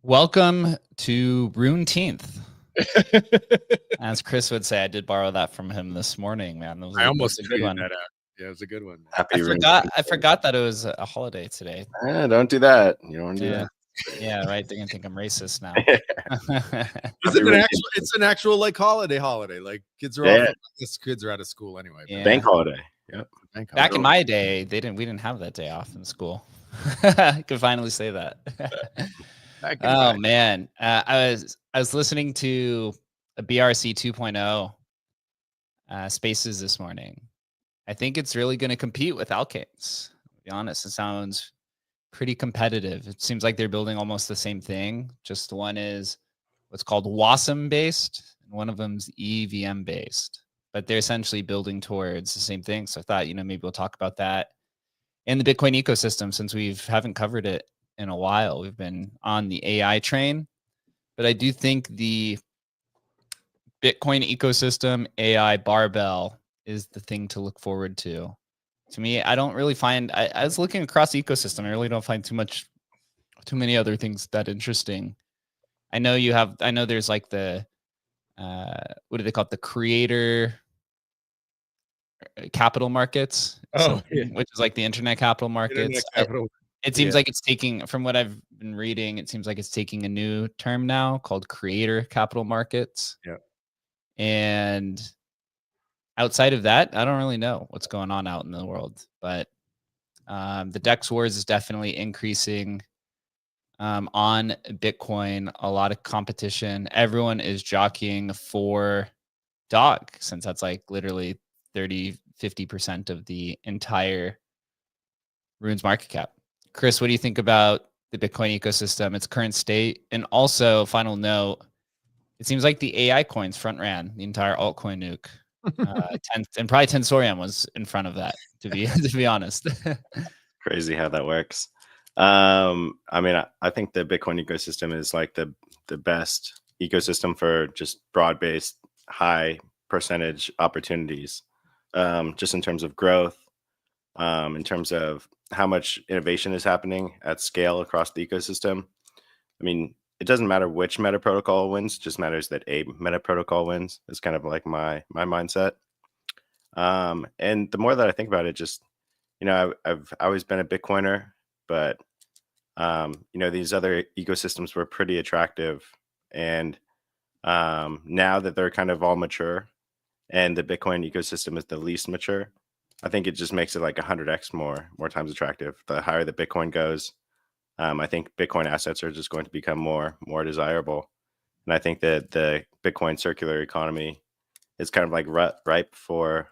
Welcome to Runeteenth. As Chris would say, I did borrow that from him this morning, man. That was I almost a good one. that out. Yeah, it was a good one. Happy I forgot that it was a holiday today. Don't do that. You don't want to do that. Yeah, right. They're gonna think I'm racist now. It's an actual like holiday. Like kids are off. Kids are out of school anyway. Yeah. Bank holiday. Yep. Back in my day, we didn't have that day off in school. I could finally say that. Oh man, I was listening to a BRC 2.0 Spaces this morning. I think it's really going to compete with Alkanes. To be honest, it sounds pretty competitive. It seems like they're building almost the same thing. Just one is what's called WASM based, and one of them's EVM based. But they're essentially building towards the same thing. So I thought, maybe we'll talk about that in the Bitcoin ecosystem since we haven't covered it in a while. We've been on the AI train, but I do think the Bitcoin ecosystem AI barbell is the thing to look forward to. To me, I don't really find, I was looking across the ecosystem. I really don't find too many other things that interesting. I know there's like the, what do they call it? The creator capital markets, which is like the internet capital markets. It seems like it's taking, from what I've been reading, it seems like it's taking a new term now called creator capital markets. Yeah. And outside of that, I don't really know what's going on out in the world. But the DEX wars is definitely increasing on Bitcoin. A lot of competition. Everyone is jockeying for DOG, since that's like literally 30-50% of the entire Runes market cap. Chris, what do you think about the Bitcoin ecosystem, its current state? And also, final note, it seems like the AI coins front ran the entire altcoin nuke. And probably Tensorium was in front of that, to be honest. Crazy how that works. I mean, I think the Bitcoin ecosystem is like the best ecosystem for just broad-based, high percentage opportunities, just in terms of growth. in terms of how much innovation is happening at scale across the ecosystem. I mean, it doesn't matter which meta protocol wins; it just matters that a meta protocol wins. Is kind of like my mindset. And the more that I think about it, just I've always been a Bitcoiner, but these other ecosystems were pretty attractive, and now that they're kind of all mature, and the Bitcoin ecosystem is the least mature, I think it just makes it like 100x more times attractive. The higher the Bitcoin goes, I think Bitcoin assets are just going to become more desirable, and I think that the Bitcoin circular economy is kind of like ripe for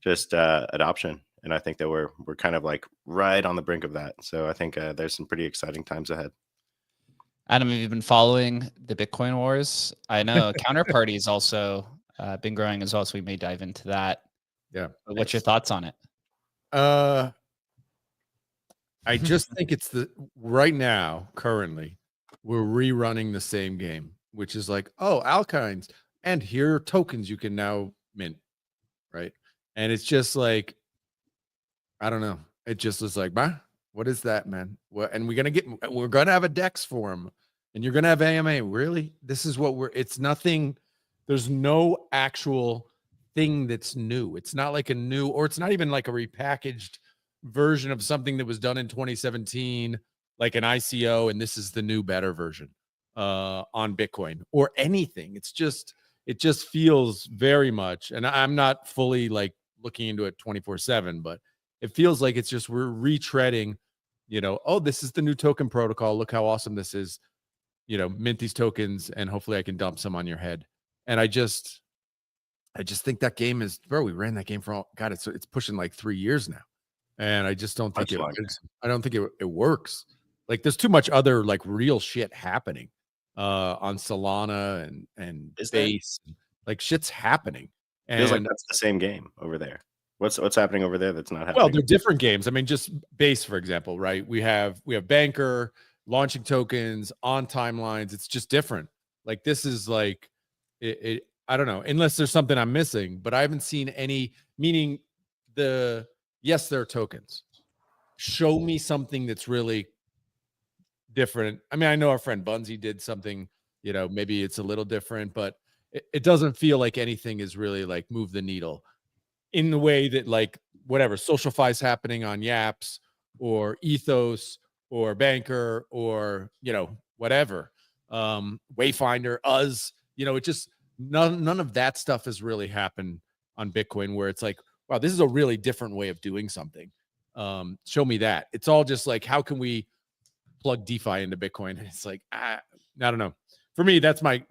just adoption. And I think that we're kind of like right on the brink of that. So I think there's some pretty exciting times ahead. Adam, have you been following the Bitcoin wars? I know Counterparty has also been growing as well, so we may dive into that. Yeah. But what's your thoughts on it? I just think it's right now, currently, we're rerunning the same game, which is like, oh, alkynes, and here are tokens you can now mint, right? And it's just like, I don't know. It just was like, what is that, man? What? And we're gonna have a DEX for them, and you're gonna have AMA. Really? This is what it's nothing. There's no actual thing that's new. It's not like or it's not even like a repackaged version of something that was done in 2017, like an ICO, and this is the new, better version on Bitcoin or anything. It just feels very much, and I'm not fully like looking into it 24/7, but it feels like it's just we're retreading, oh, this is the new token protocol. Look how awesome this is. Mint these tokens and hopefully I can dump some on your head. And I just think that game is, bro, we ran that game for it's pushing like 3 years now. And I just don't think I don't think it works. Like there's too much other like real shit happening on Solana and Base. Like shit's happening. And feels like that's the same game over there. What's happening over there that's not happening? Well, they're different games. I mean, just Base, for example, right? We have Banker launching tokens on timelines. It's just different. Like this is like I don't know, unless there's something I'm missing, but I haven't seen any, meaning yes, there are tokens. Show me something that's really different. I mean, I know our friend Bunzi did something, maybe it's a little different, but it doesn't feel like anything is really like move the needle in the way that like whatever SocialFi's happening on Yaps or Ethos or Banker or whatever Wayfinder, it just none of that stuff has really happened on Bitcoin where it's like, wow, this is a really different way of doing something. Show me that. It's all just like, how can we plug DeFi into Bitcoin? And it's like, I don't know. For me, that's my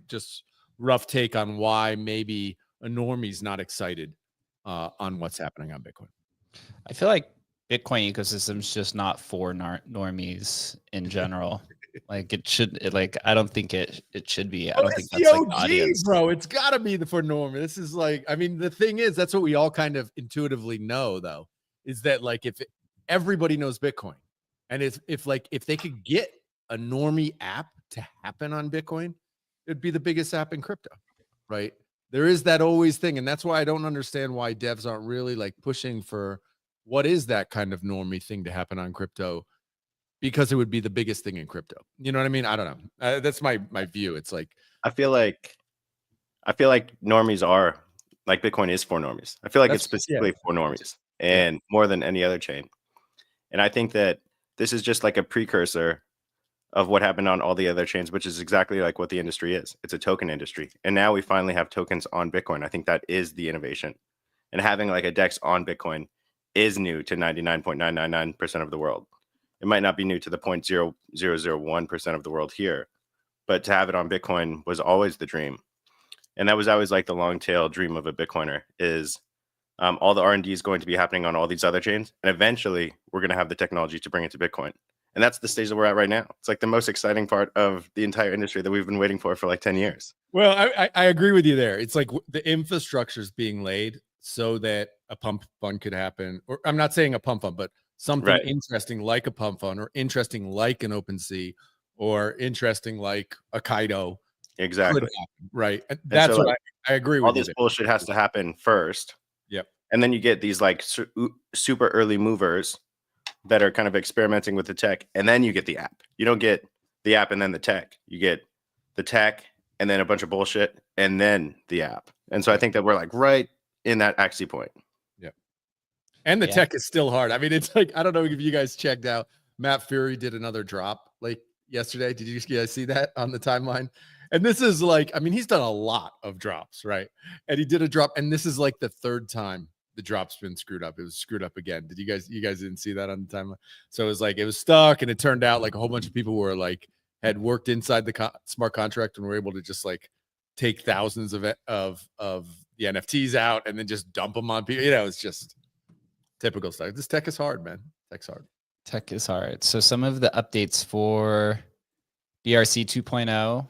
just rough take on why maybe a normie's not excited on what's happening on Bitcoin. I feel like Bitcoin ecosystem's just not for normies in general. Like I don't think it should be. I don't think that's like the audience, bro. It's gotta be for normie. This is like, I mean, the thing is, that's what we all kind of intuitively know, though, is that like if everybody knows Bitcoin, and if they could get a normie app to happen on Bitcoin, it'd be the biggest app in crypto, right? There is that always thing, and that's why I don't understand why devs aren't really like pushing for what is that kind of normie thing to happen on crypto, because it would be the biggest thing in crypto. You know what I mean? I don't know. That's my view. It's like I feel like normies are like Bitcoin is for normies. I feel like it's specifically for normies and more than any other chain. And I think that this is just like a precursor of what happened on all the other chains, which is exactly like what the industry is. It's a token industry. And now we finally have tokens on Bitcoin. I think that is the innovation. And having like a DEX on Bitcoin is new to 99.999% of the world. It might not be new to the 0.0001% of the world here, but to have it on Bitcoin was always the dream. And that was always like the long tail dream of a Bitcoiner is all the R&D is going to be happening on all these other chains. And eventually we're going to have the technology to bring it to Bitcoin. And that's the stage that we're at right now. It's like the most exciting part of the entire industry that we've been waiting for like 10 years. Well, I agree with you there. It's like the infrastructure is being laid so that a pump fund could happen. Or I'm not saying a pump fund, but something interesting like a pump fund, or interesting like an OpenSea, or interesting like a Kaido. Exactly. Right. That's so what I agree with. All this bullshit has to happen first. Yep. And then you get these like super early movers that are kind of experimenting with the tech, and then you get the app. You don't get the app and then the tech. You get the tech and then a bunch of bullshit and then the app. And so I think that we're like right in that axis point. Yeah. And the tech is still hard. I mean, it's like, I don't know if you guys checked out, Matt Fury did another drop like yesterday. Did you guys see that on the timeline? And this is like, I mean, he's done a lot of drops, right? And he did a drop, and this is like the third time the drop's been screwed up. It was screwed up again. Did you guys didn't see that on the timeline? So it was like, it was stuck, and it turned out like a whole bunch of people were like, had worked inside the smart contract and were able to just like take thousands of the NFTs out and then just dump them on people. You know, it's just typical stuff. This tech is hard, man. Tech's hard. Tech is hard. So some of the updates for BRC 2.0,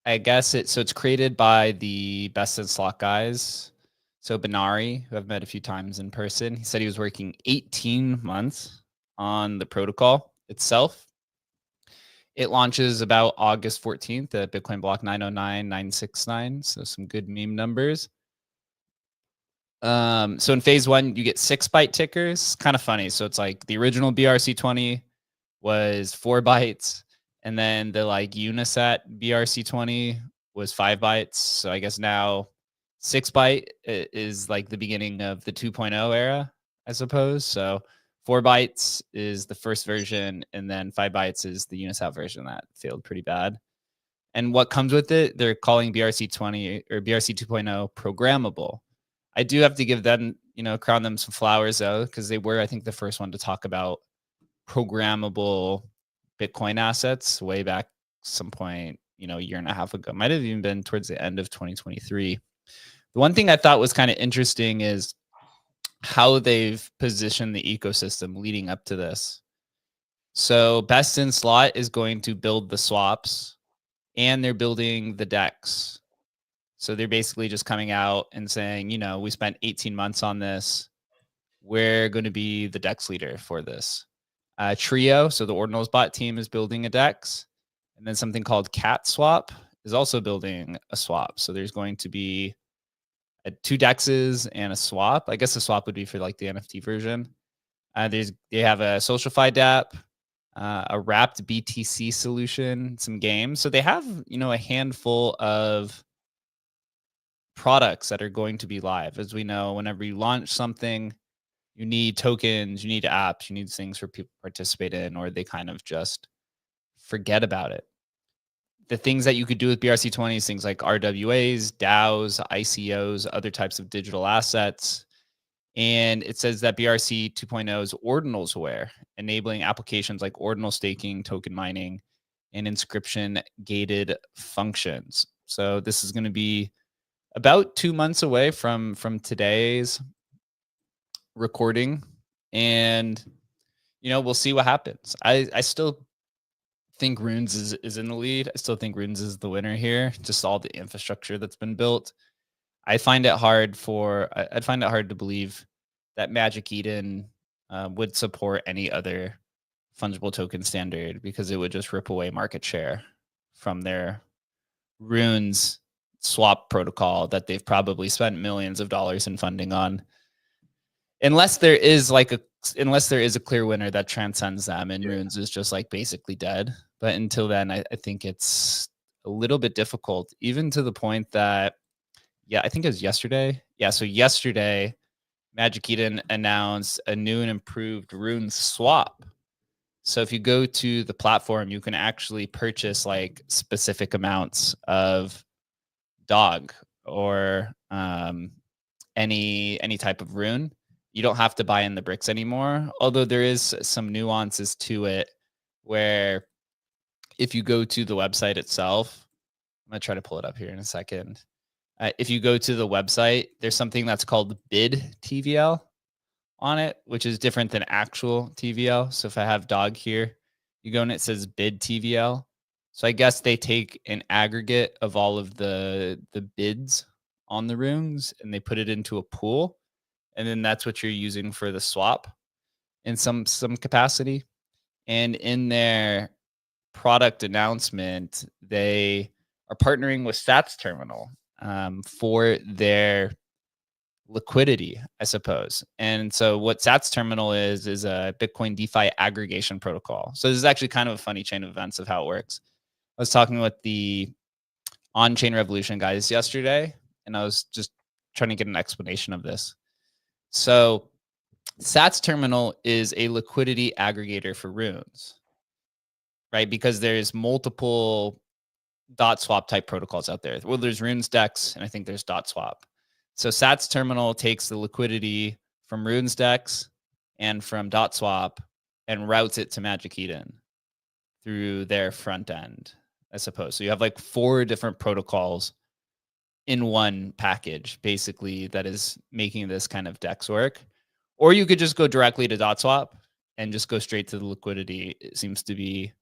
I guess it's created by the Best in Slot guys. So Benari, who I've met a few times in person, he said he was working 18 months on the protocol itself. It launches about August 14th at Bitcoin block 909969. So some good meme numbers. So in phase 1, you get 6 byte tickers. Kind of funny. So it's like the original BRC20 was 4 bytes. And then the like Unisat BRC20 was 5 bytes. So I guess now 6 byte is like the beginning of the 2.0 era, I suppose. So 4 bytes is the first version, and then 5 bytes is the Unisat version that failed pretty bad. And what comes with it, they're calling BRC20 or BRC 2.0 programmable. I do have to give them, crown them some flowers though, because they were, I think, the first one to talk about programmable Bitcoin assets way back some point, a year and a half ago. Might have even been towards the end of 2023. The one thing I thought was kind of interesting is how they've positioned the ecosystem leading up to this. So Best in Slot is going to build the swaps, and they're building the DEX. So they're basically just coming out and saying, we spent 18 months on this. We're going to be the DEX leader for this. Trio, so the Ordinals bot team, is building a DEX. And then something called Cat Swap is also building a swap. So there's going to be 2 DEXs and a swap. I guess the swap would be for like the NFT version. They have a SocialFi DApp, a wrapped BTC solution, some games. So they have, a handful of products that are going to be live. As we know, whenever you launch something, you need tokens, you need apps, you need things for people to participate in, or they kind of just forget about it. The things that you could do with BRC20 is things like RWAs, DAOs, ICOs, other types of digital assets. And it says that BRC 2.0 is Ordinals aware, enabling applications like Ordinal staking, token mining, and inscription gated functions. So this is going to be about 2 months away from today's recording. And, we'll see what happens. I still think Runes is in the lead. I still think Runes is the winner here. Just all the infrastructure that's been built. I'd find it hard to believe that Magic Eden would support any other fungible token standard, because it would just rip away market share from their Runes swap protocol that they've probably spent millions of dollars in funding on. Unless there is a clear winner that transcends them, and Runes is just like basically dead. But until then, I think it's a little bit difficult, even to the point that, I think it was yesterday. Yeah, so yesterday, Magic Eden announced a new and improved Runes swap. So if you go to the platform, you can actually purchase like specific amounts of dog or any type of rune. You don't have to buy in the bricks anymore, although there is some nuances to it where if you go to the website itself, I'm going to try to pull it up here in a second. If you go to the website, there's something that's called bid TVL on it, which is different than actual TVL. So if I have dog here, you go and it says bid TVL. So I guess they take an aggregate of all of the bids on the runes and they put it into a pool. And then that's what you're using for the swap in some capacity. And in their product announcement, they are partnering with Sats Terminal for their liquidity, I suppose. And so what Sats Terminal is a Bitcoin DeFi aggregation protocol. So this is actually kind of a funny chain of events of how it works. I was talking with the on-chain revolution guys yesterday, and I was just trying to get an explanation of this. So Sats Terminal is a liquidity aggregator for runes, right? Because there's multiple Dotswap type protocols out there. Well, there's Runes Dex, and I think there's Dotswap. So Sats Terminal takes the liquidity from Runes Dex and from Dotswap and routes it to Magic Eden through their front end, I suppose. So you have like 4 different protocols in one package, basically, that is making this kind of DEX work. Or you could just go directly to Dotswap and just go straight to the liquidity. It seems to be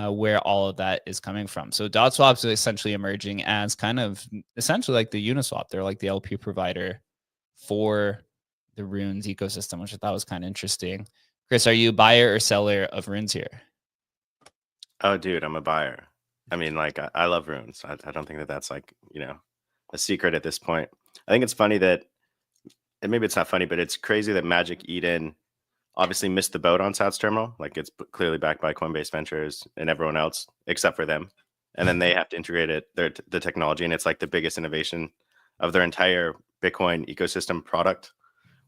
where all of that is coming from. So Dotswap is essentially emerging as kind of essentially like the Uniswap. They're like the LP provider for the Runes ecosystem, which I thought was kind of interesting. Chris, are you a buyer or seller of Runes here? Oh, dude, I'm a buyer. I mean, like, I love Runes. I don't think that that's like, a secret at this point. I think it's funny that, and maybe it's not funny, but it's crazy that Magic Eden obviously missed the boat on Sats Terminal. Like, it's clearly backed by Coinbase Ventures and everyone else except for them. And then they have to integrate it, the technology, and it's like the biggest innovation of their entire Bitcoin ecosystem product,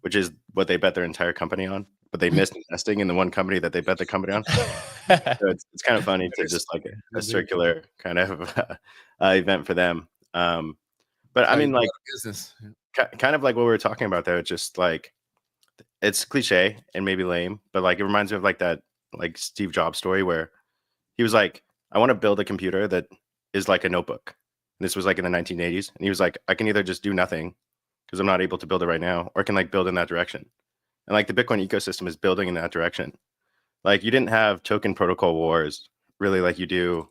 which is what they bet their entire company on. But they missed investing in the one company that they bet the company on. So it's kind of funny to just like a circular kind of event for them. But I mean, like, business, kind of like what we were talking about there. It's just like, it's cliche and maybe lame, but like it reminds me of like that like Steve Jobs story where he was like, I want to build a computer that is like a notebook. And this was like in the 1980s. And he was like, I can either just do nothing because I'm not able to build it right now, or I can like build in that direction. And like the Bitcoin ecosystem is building in that direction. Like you didn't have token protocol wars really like you do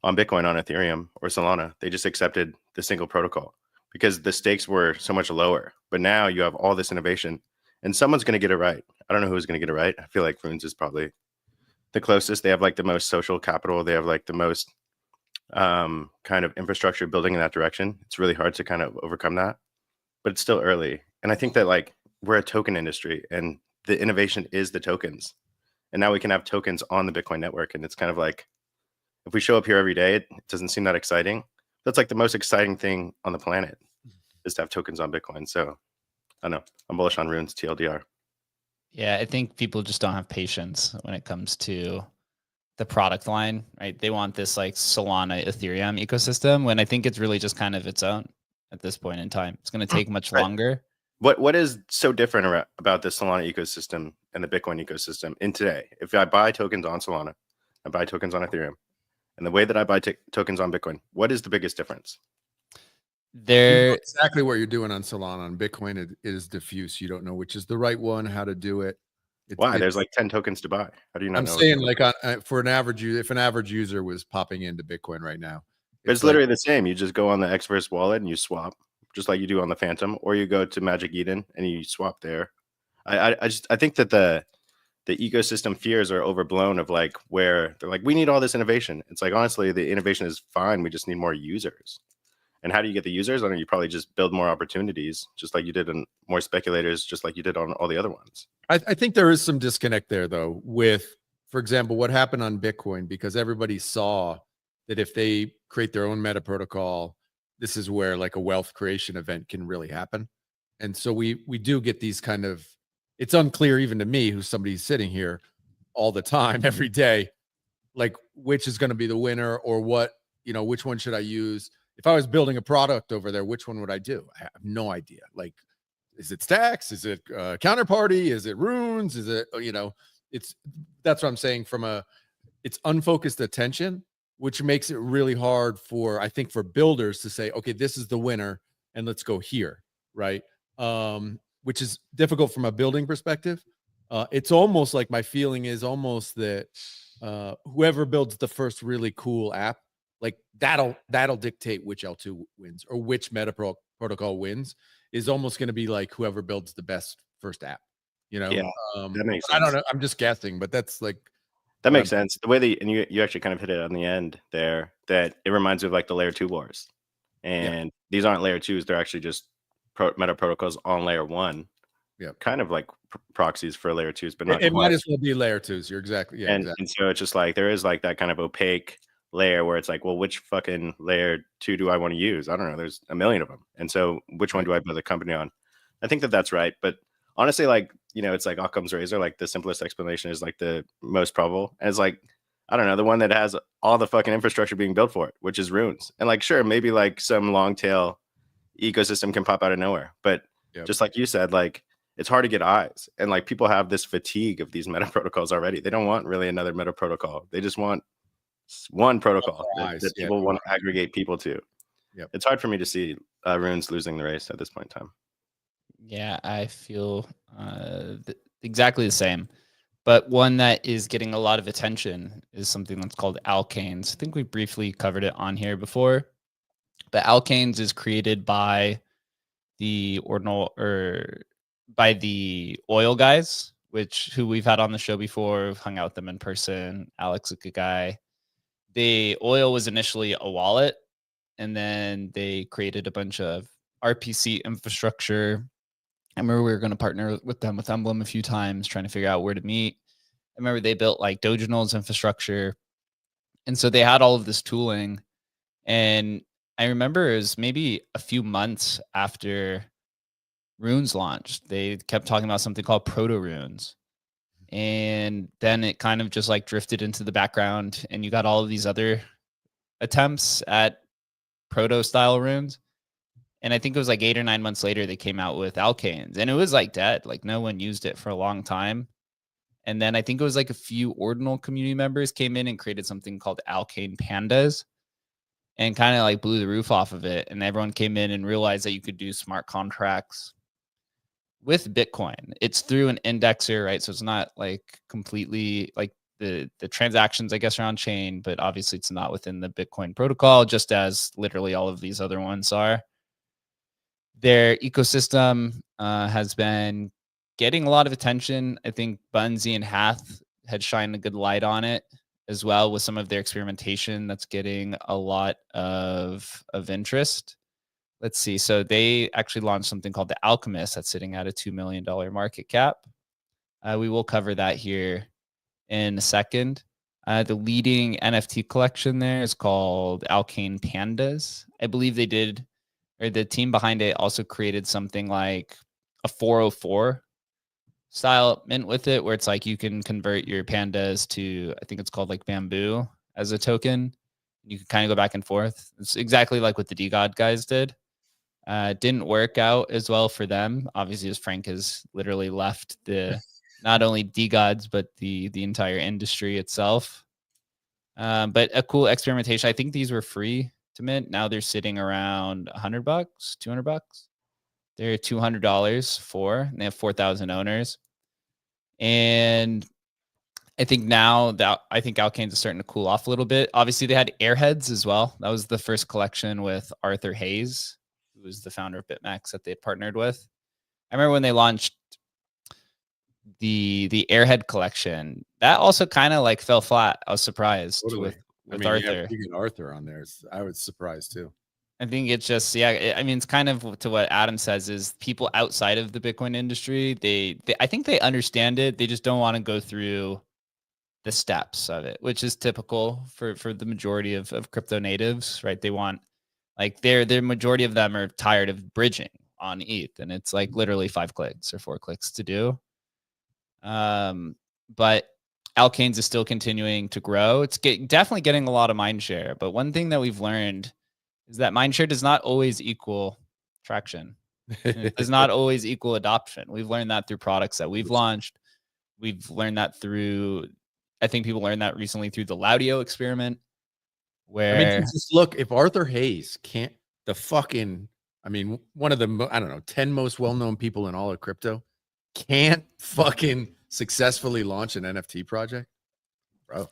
on Bitcoin, on Ethereum or Solana. They just accepted the single protocol because the stakes were so much lower. But now you have all this innovation and someone's going to get it right. I don't know who's going to get it right. I feel like Runes is probably the closest. They have like the most social capital. They have like the most kind of infrastructure building in that direction. It's really hard to kind of overcome that, but it's still early. And I think that like we're a token industry and the innovation is the tokens. And now we can have tokens on the Bitcoin network. And it's kind of like, if we show up here every day, it doesn't seem that exciting. That's like the most exciting thing on the planet is to have tokens on Bitcoin. So I don't know. I'm bullish on Runes, TLDR. Yeah, I think people just don't have patience when it comes to the product line, right? They want this like Solana Ethereum ecosystem when I think it's really just kind of its own at this point in time. It's going to take much longer. What is so different about the Solana ecosystem and the Bitcoin ecosystem in today? If I buy tokens on Solana, I buy tokens on Ethereum, and the way that I buy tokens on Bitcoin, what is the biggest difference? They're exactly what you're doing on Solana. On Bitcoin, it is diffuse. You don't know which is the right one, how to do it. Why? There's like 10 tokens to buy. How do you not know? I'm saying like for an average user, if an average user was popping into Bitcoin right now, it's literally the same. You just go on the Xverse wallet and you swap, just like you do on the Phantom, or you go to Magic Eden and you swap there. I think that the ecosystem fears are overblown of like where they're like, we need all this innovation. It's like, honestly, the innovation is fine. We just need more users. And how do you get the users? I don't know, you probably just build more opportunities, just like you did on more speculators, just like you did on all the other ones. I think there is some disconnect there, though, with, for example, what happened on Bitcoin, because everybody saw that if they create their own meta protocol, this is where like a wealth creation event can really happen. And so we do get these kind of, it's unclear even to me, who's somebody sitting here all the time, every day, like which is going to be the winner or what, which one should I use? If I was building a product over there, which one would I do? I have no idea. Like, is it Stacks? Is it Counterparty? Is it Runes? Is it, that's what I'm saying it's unfocused attention, which makes it really hard for, I think, for builders to say, okay, this is the winner and let's go here. Right. Which is difficult from a building perspective. It's almost like my feeling is almost that whoever builds the first really cool app, like that'll dictate which L2 wins or which meta protocol wins, is almost going to be like whoever builds the best first app, Yeah, that makes sense. I don't know. I'm just guessing, but that's like, that makes sense. The way and you actually kind of hit it on the end there, that it reminds me of like the layer 2 wars. And these aren't layer 2s. They're actually just meta protocols on layer 1. Yeah. Kind of like proxies for layer 2s, but not It quite. might as well be layer 2s. You're exactly. Yeah. Exactly. And so it's just like there is like that kind of opaque layer where it's like, well, which fucking layer 2 do I want to use? I don't know. There's a million of them. And so which one do I build a company on? I think that that's right. But honestly, like, you know, it's like Occam's razor. Like the simplest explanation is like the most probable. And it's like, I don't know, the one that has all the fucking infrastructure being built for it, which is runes. And like, sure, maybe like some long tail ecosystem can pop out of nowhere. But just like you said, like, it's hard to get eyes. And like people have this fatigue of these meta protocols already. They don't want really another meta protocol. They just want one protocol that people want to aggregate people to. Yep. It's hard for me to see runes losing the race at this point in time. Yeah, I feel exactly the same. But one that is getting a lot of attention is something that's called alkanes. I think we briefly covered it on here before. But alkanes is created by the ordinal or by the oil guys, who we've had on the show before. We've hung out with them in person. Alex, a good guy. The oil was initially a wallet, and then they created a bunch of RPC infrastructure. I remember we were going to partner with them with Emblem a few times, trying to figure out where to meet. I remember they built like Ordinals infrastructure. And so they had all of this tooling. And I remember it was maybe a few months after runes launched, they kept talking about something called proto runes. And then it kind of just like drifted into the background, and you got all of these other attempts at proto style runes. And I think it was like 8 or 9 months later, they came out with alkanes, and it was like dead. Like no one used it for a long time. And then I think it was like a few ordinal community members came in and created something called alkane pandas and kind of like blew the roof off of it. And everyone came in and realized that you could do smart contracts with Bitcoin. It's through an indexer, right? So it's not like completely like the transactions, I guess, are on chain, but obviously it's not within the Bitcoin protocol, just as literally all of these other ones are. Their ecosystem has been getting a lot of attention. I think Bunzi and Hath had shined a good light on it as well with some of their experimentation that's getting a lot of interest. Let's see. So they actually launched something called the Alchemist that's sitting at a $2 million market cap. We will cover that here in a second. The leading NFT collection there is called Alkane Pandas. I believe they did, or the team behind it also created something like a 404 style mint with it, where it's like you can convert your pandas to, I think it's called like bamboo as a token. You can kind of go back and forth. It's exactly like what the DGOD guys did. Didn't work out as well for them, obviously, as Frank has literally left the not only DGODs but the entire industry itself. But a cool experimentation. I think these were free to mint. Now they're sitting around $100, $200. They're $200 and they have 4,000 owners. And I think now that Alkanes is starting to cool off a little bit. Obviously, they had Airheads as well. That was the first collection with Arthur Hayes, who was the founder of BitMEX that they had partnered with. I remember when they launched the Airhead collection, that also kind of like fell flat. I was surprised with Arthur. You get Arthur on there. I was surprised too. I think it's just, I mean, it's kind of to what Adam says is people outside of the Bitcoin industry, I think they understand it. They just don't want to go through the steps of it, which is typical for the majority of crypto natives, right? They want, like, their majority of them are tired of bridging on ETH, and it's like literally 5 clicks or 4 clicks to do. But Alkanes is still continuing to grow. It's definitely getting a lot of mind share. But one thing that we've learned is that mindshare does not always equal traction. It does not always equal adoption. We've learned that through products that we've launched. We've learned that I think people learned that recently through the Laudio experiment. Where just look, if Arthur Hayes can't, one of the, 10 most well-known people in all of crypto can't fucking successfully launch an NFT project, bro,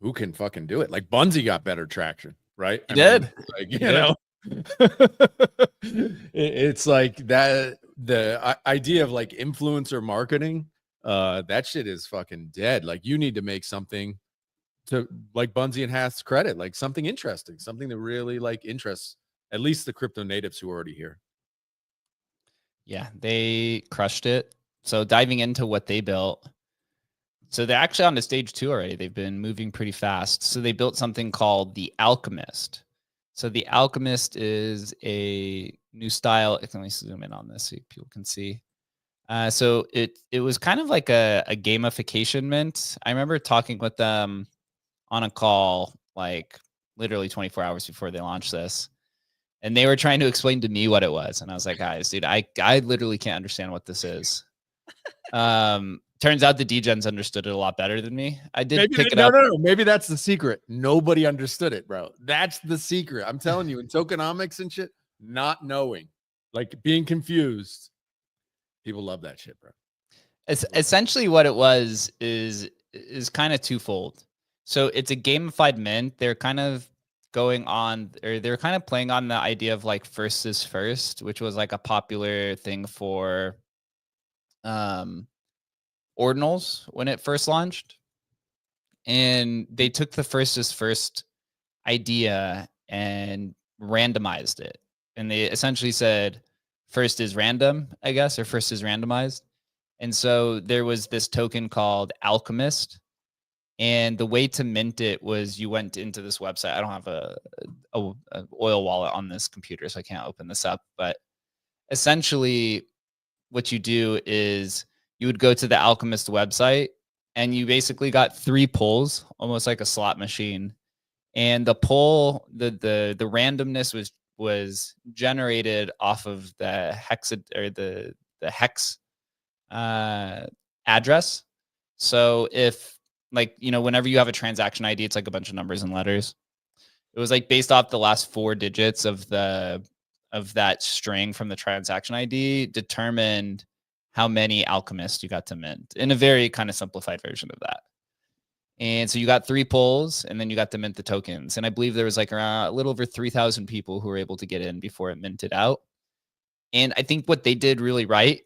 who can fucking do it? Like Bunzi got better traction. Right? He did. It's like that. The idea of like influencer marketing, that shit is fucking dead. Like you need to make something to, like Bunzi and Hath's credit, like something interesting, something that really like interests at least the crypto natives who are already here. Yeah, they crushed it. So diving into what they built. So they're actually on to stage 2 already. They've been moving pretty fast. So they built something called the Alchemist. So the Alchemist is a new style. Let me zoom in on this so people can see. So it was kind of like a gamification mint. I remember talking with them on a call like literally 24 hours before they launched this. And they were trying to explain to me what it was. And I was like, guys, dude, I literally can't understand what this is. Turns out the degens understood it a lot better than me. I did pick it up. No. Maybe that's the secret. Nobody understood it, bro. That's the secret. I'm telling you, in tokenomics and shit, not knowing, like being confused. People love that shit, bro. It's essentially what it was is kind of twofold. So it's a gamified mint. They're kind of going on, or they're kind of playing on the idea of like first is first, which was like a popular thing for Ordinals when it first launched. And they took the first is first idea and randomized it. And they essentially said first is random, I guess, or first is randomized. And so there was this token called Alchemist. And the way to mint it was you went into this website. I don't have a oil wallet on this computer, so I can't open this up. But essentially, what you do is you would go to the Alchemist website, and you basically got 3 pulls, almost like a slot machine. And the pull, the randomness was generated off of the hex or the hex address. So if like, you know, whenever you have a transaction ID, it's like a bunch of numbers and letters. It was like based off the last 4 digits of that string from the transaction ID determined how many alchemists you got to mint in a very kind of simplified version of that. And so you got 3 pulls, and then you got to mint the tokens. And I believe there was like around a little over 3,000 people who were able to get in before it minted out. And I think what they did really right,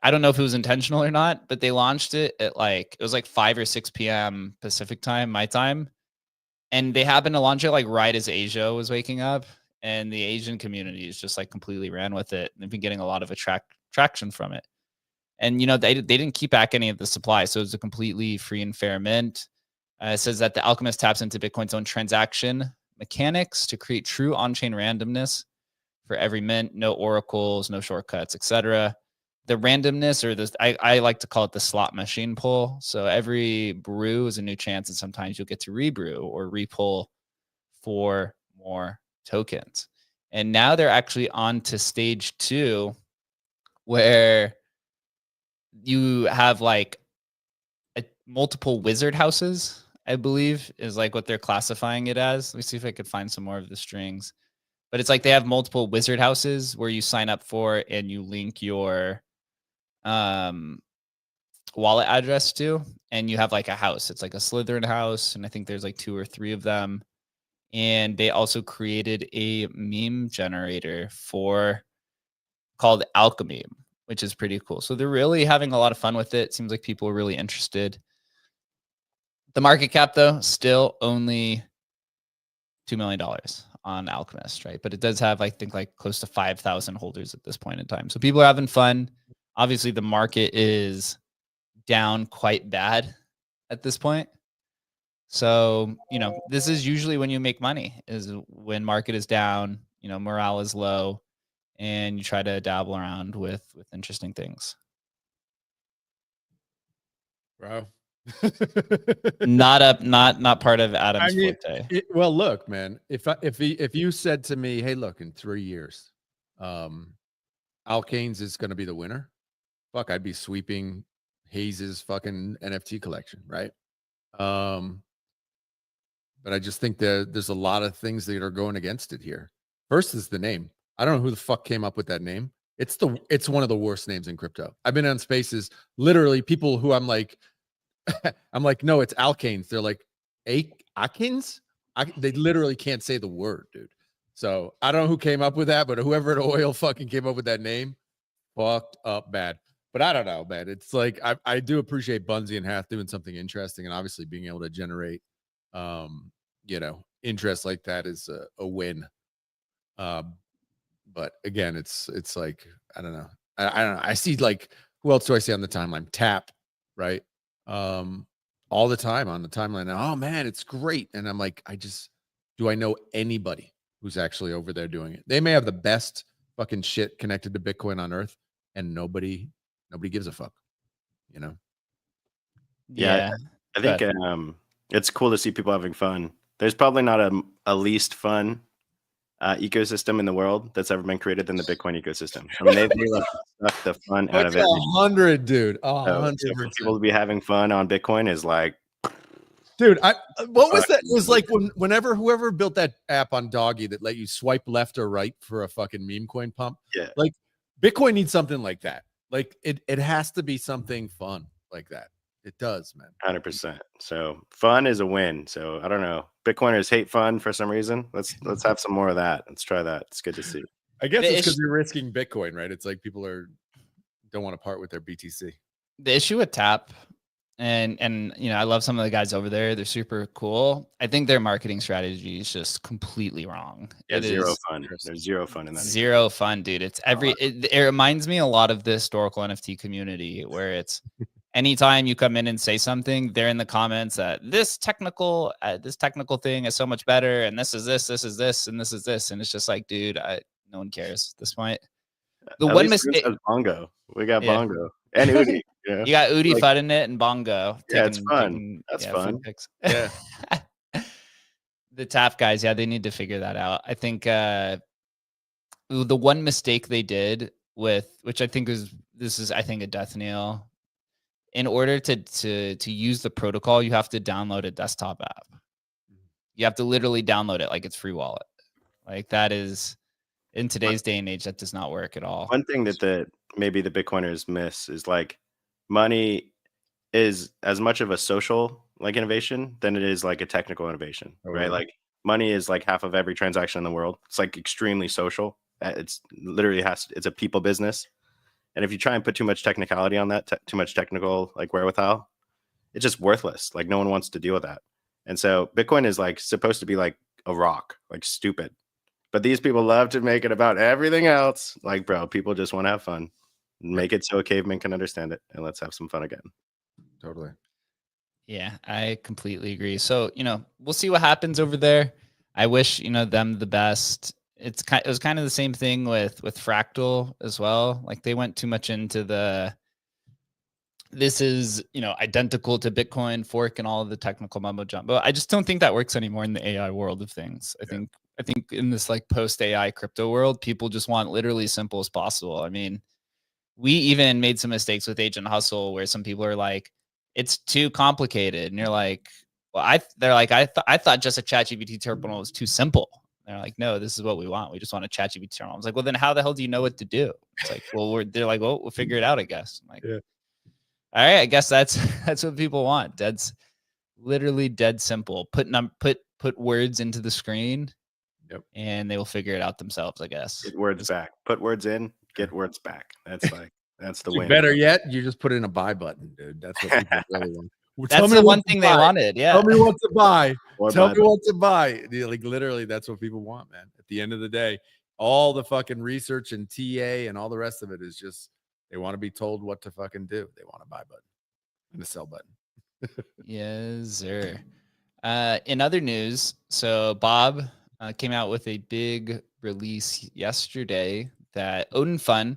I don't know if it was intentional or not, but they launched it at like, it was like 5 or 6 p.m. Pacific time, my time. And they happened to launch it like right as Asia was waking up. And the Asian community is just like completely ran with it. And they've been getting a lot of traction from it. And, you know, they didn't keep back any of the supply. So it's a completely free and fair mint. It says that the Alchemist taps into Bitcoin's own transaction mechanics to create true on-chain randomness for every mint, no oracles, no shortcuts, etc. The randomness, or this, I like to call it the slot machine pull. So every brew is a new chance, and sometimes you'll get to rebrew or repull for more tokens. And now they're actually on to stage 2, where you have like multiple wizard houses, I believe is like what they're classifying it as. Let me see if I could find some more of the strings. But it's like they have multiple wizard houses where you sign up for and you link your wallet address to, and you have like a house. It's like a Slytherin house, and I think there's like 2 or 3 of them. And they also created a meme generator called Alchemy, which is pretty cool. So they're really having a lot of fun with it. Seems like people are really interested. The market cap, though, still only $2 million on Alchemist, right? But it does have, I think, like close to 5,000 holders at this point in time. So people are having fun. Obviously, the market is down quite bad at this point. So, you know, this is usually when you make money, is when market is down, you know, morale is low, and you try to dabble around with interesting things. Bro. not part of Adam's forte. Well, look, man, if you said to me, hey, look, in 3 years, Alkanes is going to be the winner, fuck, I'd be sweeping Hayes's fucking NFT collection, right? But I just think that there's a lot of things that are going against it here. First is the name. I don't know who the fuck came up with that name. It's one of the worst names in crypto. I've been on spaces, literally people who I'm like, no, it's Alkanes. They're like, Akins? They literally can't say the word, dude. So I don't know who came up with that, but whoever at Oil fucking came up with that name, fucked up bad. But I don't know, man. It's like I do appreciate Bunzi and Hath doing something interesting, and obviously being able to generate, you know, interest like that is a win. But But again, it's like, I don't know. I don't know. I see, like, who else do I see on the timeline? Tap, right? All the time on the timeline. Oh man, it's great. And I'm like, do I know anybody who's actually over there doing it? They may have the best fucking shit connected to Bitcoin on earth, and nobody gives a fuck, you know? Yeah, I think it's cool to see people having fun. There's probably not a least fun ecosystem in the world that's ever been created than the Bitcoin ecosystem. I mean, they've sucked the fun out of it. 100, dude. Oh, So 100%. for people to be having fun on Bitcoin is like, dude, what was that? It was like whenever whoever built that app on Doggy that let you swipe left or right for a fucking meme coin pump. yeah, Like Bitcoin needs something like that. Like it has to be something fun like that. It does, man. 100%. So fun is a win. So I don't know. Bitcoiners hate fun for some reason. Let's have some more of that. Let's try that. It's good to see. I guess it's because you're risking Bitcoin, right? It's like people don't want to part with their BTC. The issue with Tap, and you know, I love some of the guys over there. They're super cool. I think their marketing strategy is just completely wrong. Yeah, zero fun. There's zero fun in that. Zero fun, dude. It's it reminds me a lot of the historical NFT community where it's anytime you come in and say something, they're in the comments that this technical thing is so much better, and this is this, and this is this, and it's just like, dude, no one cares at this point. The At one mistake, Bongo. We got Bongo and Udi. Yeah. You got Udi fudding it and Bongo. Yeah, it's fun. That's fun. Yeah. The Tap guys, yeah, they need to figure that out. I think the one mistake they did which I think is I think a death nail. In order to use the protocol, you have to download a desktop app. You have to literally download it like it's free wallet. Like that is, in today's day and age, that does not work at all. One thing that maybe the Bitcoiners miss is like money is as much of a social like innovation than it is like a technical innovation, right? Like money is like half of every transaction in the world. It's like extremely social. It's literally it's a people business. And if you try and put too much technicality on that, too much technical like wherewithal, it's just worthless. Like no one wants to deal with that. And so Bitcoin is like supposed to be like a rock, like stupid. But these people love to make it about everything else. Like, bro, people just want to have fun. Make it so a caveman can understand it, and let's have some fun again. Totally. Yeah, I completely agree. So, you know, we'll see what happens over there. I wish, you know, them the best. It was kind of the same thing with Fractal as well. Like they went too much into this is, you know, identical to Bitcoin fork and all of the technical mumbo jumbo. I just don't think that works anymore in the AI world of things. I think in this like post AI crypto world, people just want literally simple as possible. I mean, we even made some mistakes with Agent Hustle where some people are like, it's too complicated. And you're like, well, I thought just a ChatGPT terminal was too simple. And they're like, no, this is what we want. We just want a ChatGPT terminal. I was like, well, then how the hell do you know what to do? It's like, well, they're like, well, we'll figure it out, I guess. I'm like, yeah. All right, I guess that's what people want. That's literally dead simple. Put words into the screen, and they will figure it out themselves, I guess. Get words back. Put words in, get words back. That's the win. Better yet, you just put in a buy button, dude. That's what people really want. That's the one thing they wanted. Yeah. Tell me what to buy. Tell me what to buy. Like literally, that's what people want, man. At the end of the day, all the fucking research and TA and all the rest of it is just they want to be told what to fucking do. They want a buy button and a sell button. Yes, sir. In other news, so Bob came out with a big release yesterday that OdinFun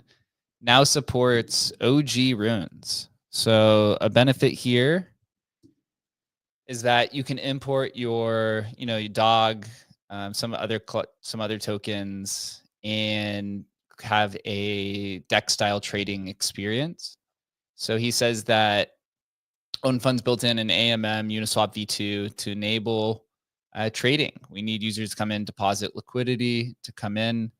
now supports OG runes. So a benefit here is that you can import your dog, some other tokens, and have a deck style trading experience. So he says that OdinFun's built in an AMM Uniswap V2 to enable trading. We need users to come in, deposit liquidity to come in.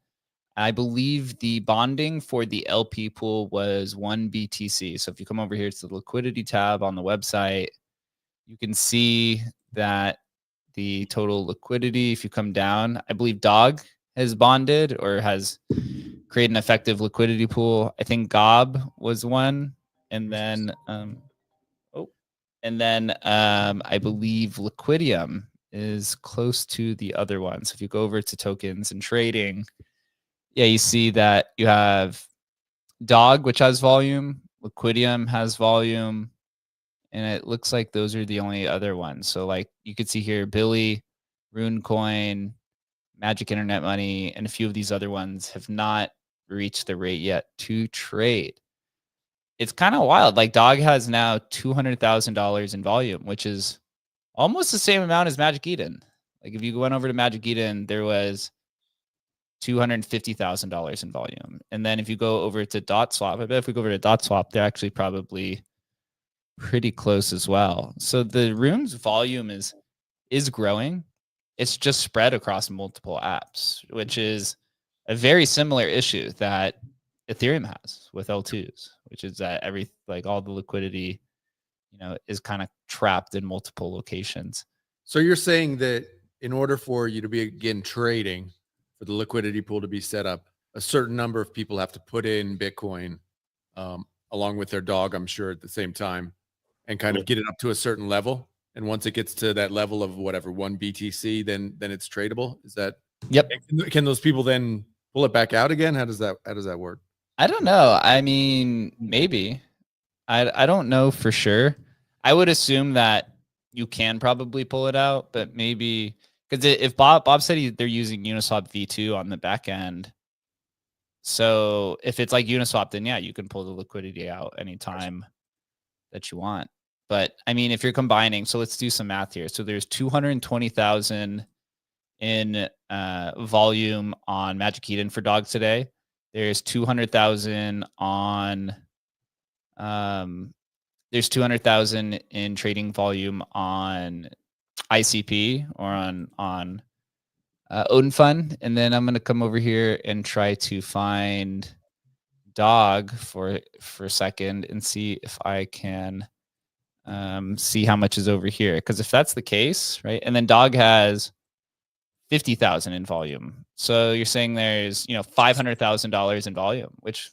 I believe the bonding for the LP pool was 1 BTC. So if you come over here to the liquidity tab on the website, you can see that the total liquidity, if you come down, I believe Dog has bonded or has created an effective liquidity pool. I think Gob was one. And then, I believe Liquidium is close to the other one. So if you go over to tokens and trading, yeah, you see that you have Dog, which has volume, Liquidium has volume, and it looks like those are the only other ones. So like you could see here, Billy, RuneCoin, Magic Internet Money, and a few of these other ones have not reached the rate yet to trade. It's kind of wild. Like Dog has now $200,000 in volume, which is almost the same amount as Magic Eden. Like if you went over to Magic Eden, there was $250,000 in volume. And then if you go over to Dotswap, I bet if we go over to Dotswap, they're actually probably pretty close as well. So the Rune's volume is growing. It's just spread across multiple apps, which is a very similar issue that Ethereum has with L2s, which is that all the liquidity, is kind of trapped in multiple locations. So you're saying that in order for you to begin trading, for the liquidity pool to be set up, a certain number of people have to put in Bitcoin along with their dog, I'm sure, at the same time, and kind of get it up to a certain level. And once it gets to that level of whatever 1 BTC, then it's tradable. Is that? Yep. Can those people then pull it back out again? How does that work? I don't know. I mean, maybe. I don't know for sure. I would assume that you can probably pull it out, but maybe because if Bob said they're using Uniswap V2 on the back end. So if it's like Uniswap, then yeah, you can pull the liquidity out anytime that you want. But I mean, if you're combining, so let's do some math here. So there's 220,000 in volume on Magic Eden for Dog today. There's 200,000 on there's 200,000 in trading volume on ICP or on OdinFun. And then I'm going to come over here and try to find Dog for a second and see if I can see how much is over here. Because if that's the case, right? And then Dog has 50,000 in volume. So you're saying there's, $500,000 in volume, which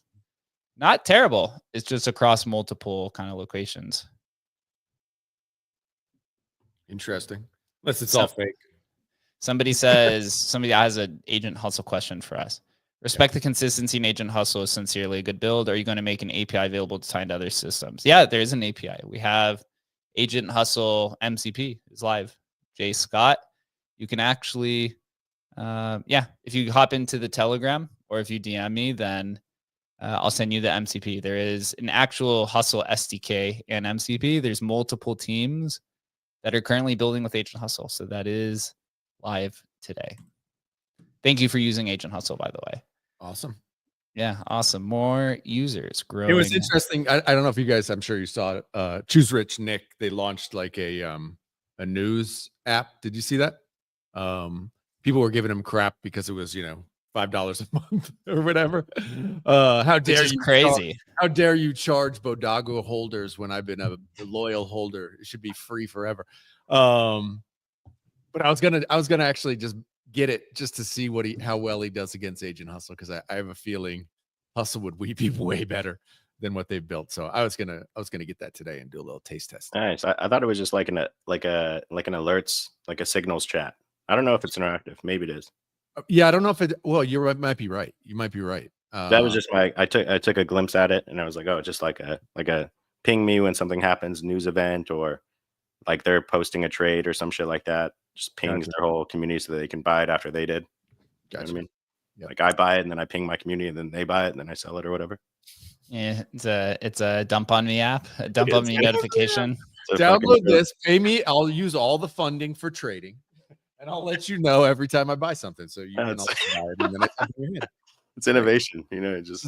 not terrible. It's just across multiple kind of locations. Interesting. Unless it's all fake. Somebody has an agent hustle question for us. Respect the consistency in agent hustle is sincerely a good build. Are you going to make an API available to tie into other systems? Yeah, there is an API. We have agent hustle MCP is live. Jay Scott, you can actually, if you hop into the Telegram or if you DM me, then I'll send you the MCP. There is an actual hustle SDK and MCP. There's multiple teams that are currently building with Agent Hustle. So that is live today. Thank you for using Agent Hustle, by the way. Awesome. Yeah, awesome. More users growing. It was interesting. I don't know if you guys, I'm sure you saw it. Choose Rich Nick, they launched like a news app. Did you see that? People were giving him crap because it was, $5 a month or whatever. How dare you? Crazy. How dare you charge Bodago holders when I've been a loyal holder? It should be free forever. But I was gonna actually just get it just to see how well he does against Agent Hustle, because I have a feeling Hustle would be way better than what they've built. So I was gonna get that today and do a little taste test. Nice. I thought it was just like an alerts, like a signals chat. I don't know if it's interactive. Maybe it is. Yeah, I don't know if it. Well, you might be right. You might be right. That was just I took a glimpse at it, and I was like, oh, just like a ping me when something happens, news event, or like they're posting a trade or some shit like that. Just pings their whole community so that they can buy it after they did. You know what I mean? Yep. Like I buy it and then I ping my community and then they buy it and then I sell it or whatever. Yeah, it's a dump on me app, a dump on me notification. Download this, pay me. I'll use all the funding for trading, and I'll let you know every time I buy something. So you can also buy it. And then it's innovation,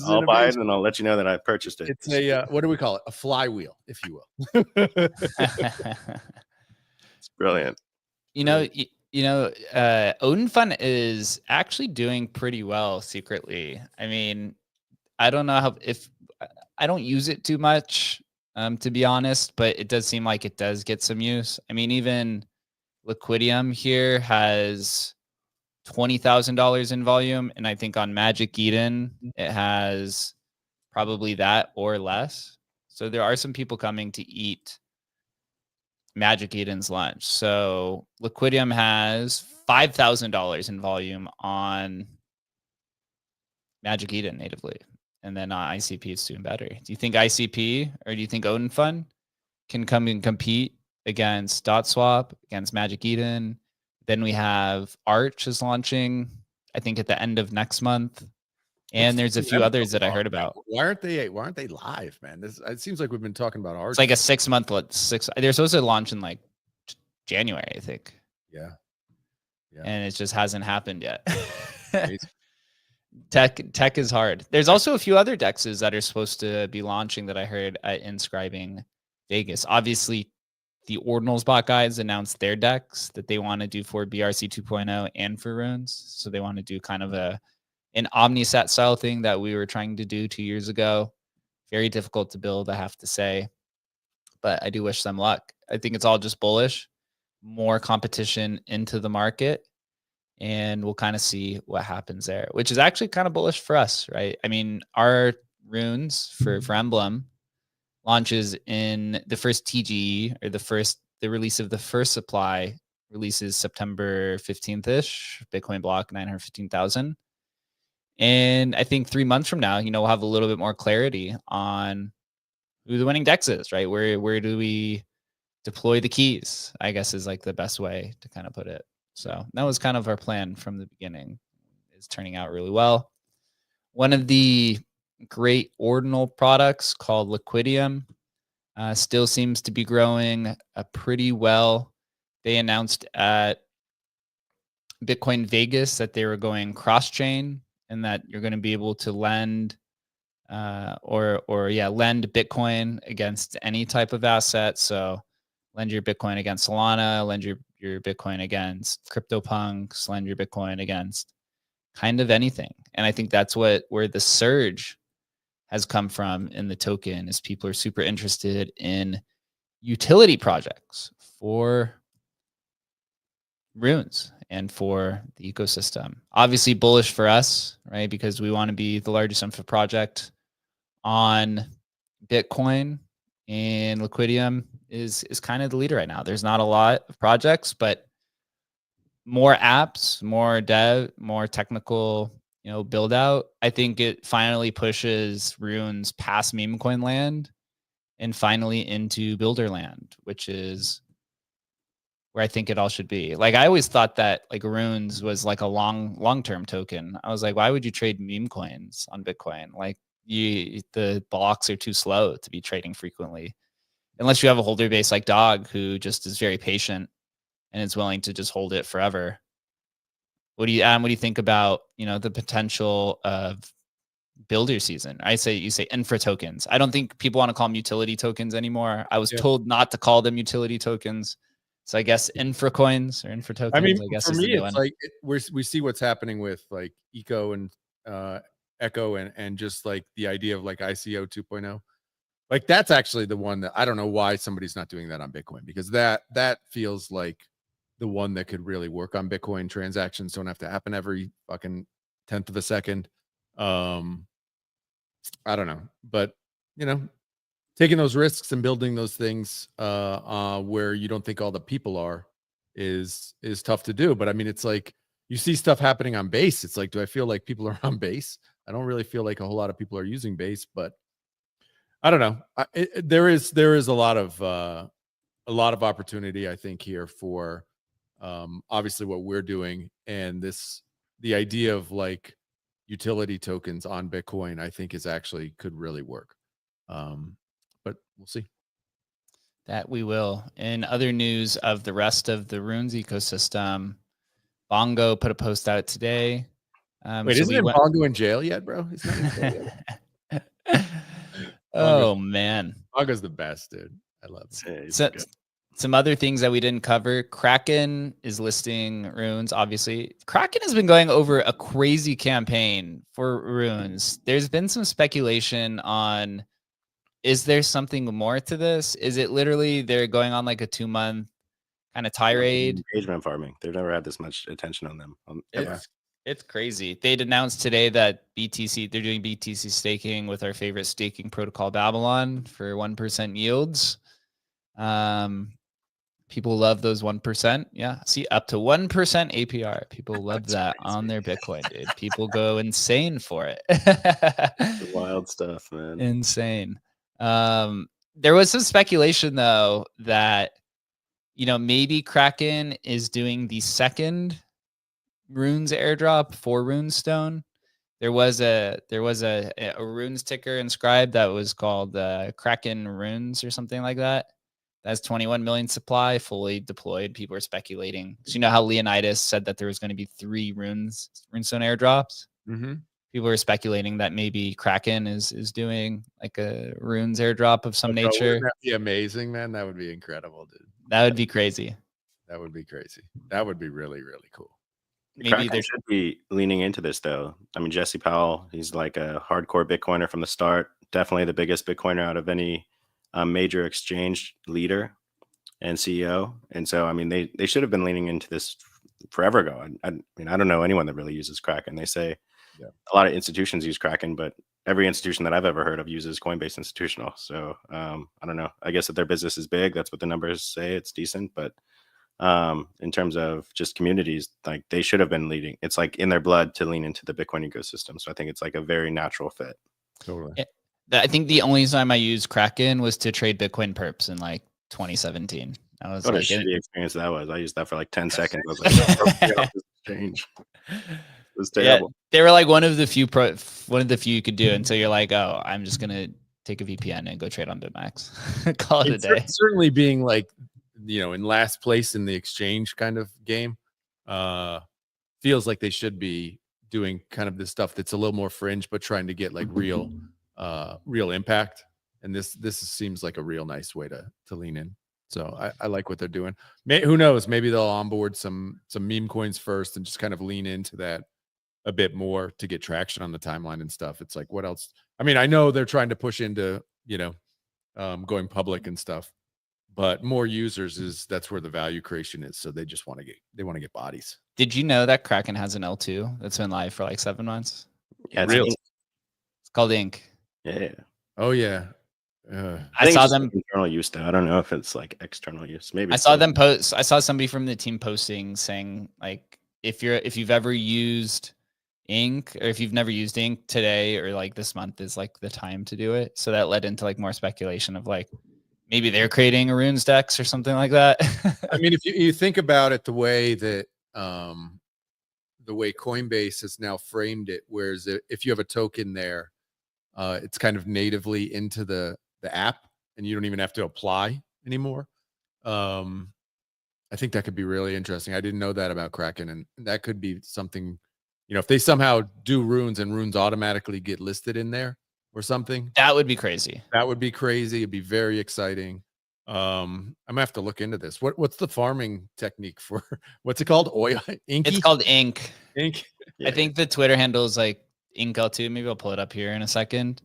I'll buy it and I'll let you know that I purchased it. It's a what do we call it? A flywheel, if you will. It's brilliant. OdinFun is actually doing pretty well secretly. I mean, I don't know if I don't use it too much, to be honest, but it does seem like it does get some use. I mean, even Liquidium here has $20,000 in volume, and I think on Magic Eden it has probably that or less. So there are some people coming to eat Magic Eden's lunch. So Liquidium has $5,000 in volume on Magic Eden natively, and then ICP is doing better. Do you think ICP or do you think OdinFun can come and compete against Dotswap, against Magic Eden? Then we have Arch is launching, I think, at the end of next month. And there's a few others that I heard about. Why aren't they live, man? It seems like we've been talking about Arch. It's like a 6 month. They're supposed to launch in like January, I think. Yeah. And it just hasn't happened yet. Tech is hard. There's also a few other dexes that are supposed to be launching that I heard at Inscribing Vegas. Obviously, the Ordinals bot guys announced their decks that they want to do for BRC 2.0 and for runes. So they want to do kind of an omniset style thing that we were trying to do 2 years ago. Very difficult to build, I have to say. But I do wish them luck. I think it's all just bullish. More competition into the market. And we'll kind of see what happens there, which is actually kind of bullish for us, right? I mean, our runes for Emblem launches in the first TGE, or the release of the first supply releases September 15th-ish, Bitcoin block 915,000. And I think 3 months from now, we'll have a little bit more clarity on who the winning dex is, right? Where do we deploy the keys, I guess, is like the best way to kind of put it. So that was kind of our plan from the beginning. It's turning out really well. One of the great ordinal products called Liquidium still seems to be growing pretty well. They announced at Bitcoin Vegas that they were going cross-chain and that you're going to be able to lend lend Bitcoin against any type of asset. So lend your Bitcoin against Solana, lend your Bitcoin against CryptoPunks, lend your Bitcoin against kind of anything. And I think that's where the surge has come from in the token, is people are super interested in utility projects for runes and for the ecosystem. Obviously bullish for us, right? Because we want to be the largest infra project on Bitcoin, and Liquidium is kind of the leader right now. There's not a lot of projects, but more apps, more dev, more technical, build out. I think it finally pushes runes past meme coin land and finally into builder land, which is where I think it all should be. Like, I always thought that like runes was like a long-term token. I was like, why would you trade meme coins on Bitcoin? Like, the blocks are too slow to be trading frequently, unless you have a holder base like Dog, who just is very patient and is willing to just hold it forever. What do you think about, the potential of builder season? You say infra tokens. I don't think people want to call them utility tokens anymore. I was told not to call them utility tokens. So I guess infra coins or infra tokens. I mean, I guess for is me, the new it's one. like we see what's happening with like Eco and Echo and just like the idea of like ICO 2.0. Like, that's actually the one that I don't know why somebody's not doing that on Bitcoin, because that feels like the one that could really work on Bitcoin. Transactions don't have to happen every fucking 10th of a second. I don't know, but taking those risks and building those things where you don't think all the people are is tough to do. But I mean, it's like you see stuff happening on Base. It's like, do I feel like people are on Base? I don't really feel like a whole lot of people are using Base, but I don't know. There is a lot of opportunity, I think, here for obviously what we're doing, and the idea of like utility tokens on Bitcoin, I think could really work. But we'll see. That we will. In other news of the rest of the runes ecosystem, Bongo put a post out today. Wait, isn't Bongo in jail yet, bro? He's not in jail yet. Oh, man. Bongo's the best, dude. I love it. Some other things that we didn't cover. Kraken is listing runes, obviously. Kraken has been going over a crazy campaign for runes. There's been some speculation on, is there something more to this? Is it literally they're going on like a 2-month kind of tirade? Engagement farming. They've never had this much attention on them. It's crazy. They'd announced today that they're doing BTC staking with our favorite staking protocol, Babylon, for 1% yields. People love those 1%. Yeah. See, up to 1% APR. People love that on their Bitcoin, dude. People go insane for it. Wild stuff, man. Insane. There was some speculation though that, you know, maybe Kraken is doing the second runes airdrop for Runestone. There was a runes ticker inscribed that was called Kraken runes or something like that. That's 21 million supply, fully deployed. People are speculating. So you know how Leonidas said that there was going to be 3 runestone airdrops? Mm-hmm. People are speculating that maybe Kraken is doing like a runes airdrop of some nature. Wouldn't that be amazing, man? That would be incredible, dude. That would be crazy. That would be crazy. That would be really, really cool. Maybe Kraken they should be leaning into this, though. I mean, Jesse Powell, he's like a hardcore Bitcoiner from the start. Definitely the biggest Bitcoiner out of any major exchange leader and CEO. And so, I mean, they should have been leaning into this forever ago. I mean, I don't know anyone that really uses Kraken. They say a lot of institutions use Kraken, but every institution that I've ever heard of uses Coinbase Institutional. So I don't know. I guess if their business is big, that's what the numbers say. It's decent, but in terms of just communities, like they should have been leading. It's like in their blood to lean into the Bitcoin ecosystem. So I think it's like a very natural fit. Totally. I think the only time I used Kraken was to trade Bitcoin perps in like 2017. I was What like, a shitty experience that was. I used that for like 10 seconds. I was like, exchange. It was terrible. Yeah, they were like one of the few you could do until you're like, oh, I'm just gonna take a VPN and go trade on BitMax. Call it a day. Certainly being like, you know, in last place in the exchange kind of game, feels like they should be doing kind of this stuff that's a little more fringe, but trying to get like real impact. And this seems like a real nice way to lean in. So I like what they're doing. Who knows? Maybe they'll onboard some meme coins first and just kind of lean into that a bit more to get traction on the timeline and stuff. It's like, what else? I mean, I know they're trying to push into, you know, going public and stuff, but more users that's where the value creation is. So they just want to get bodies. Did you know that Kraken has an L2 that's been live for like 7 months? Yeah, Really? It's called Ink. Yeah. Oh yeah. I saw them internal use though. I don't know if it's like external use. Maybe I saw them post. I saw somebody from the team posting saying like, if you've ever used Ink or if you've never used Ink, today or like this month is like the time to do it. So that led into like more speculation of like maybe they're creating a runes dex or something like that. I mean, if you think about it, the way that the way Coinbase has now framed it, whereas if you have a token there, it's kind of natively into the app and you don't even have to apply anymore. I think that could be really interesting. I didn't know that about Kraken, and that could be something, you know, if they somehow do runes and runes automatically get listed in there or something. That would be crazy. That would be crazy. It'd be very exciting. I'm gonna have to look into this. What's the farming technique for what's it called? Inky? It's called Ink. Ink. Yeah. I think the Twitter handle is like Inkl2. Maybe I'll pull it up here in a second.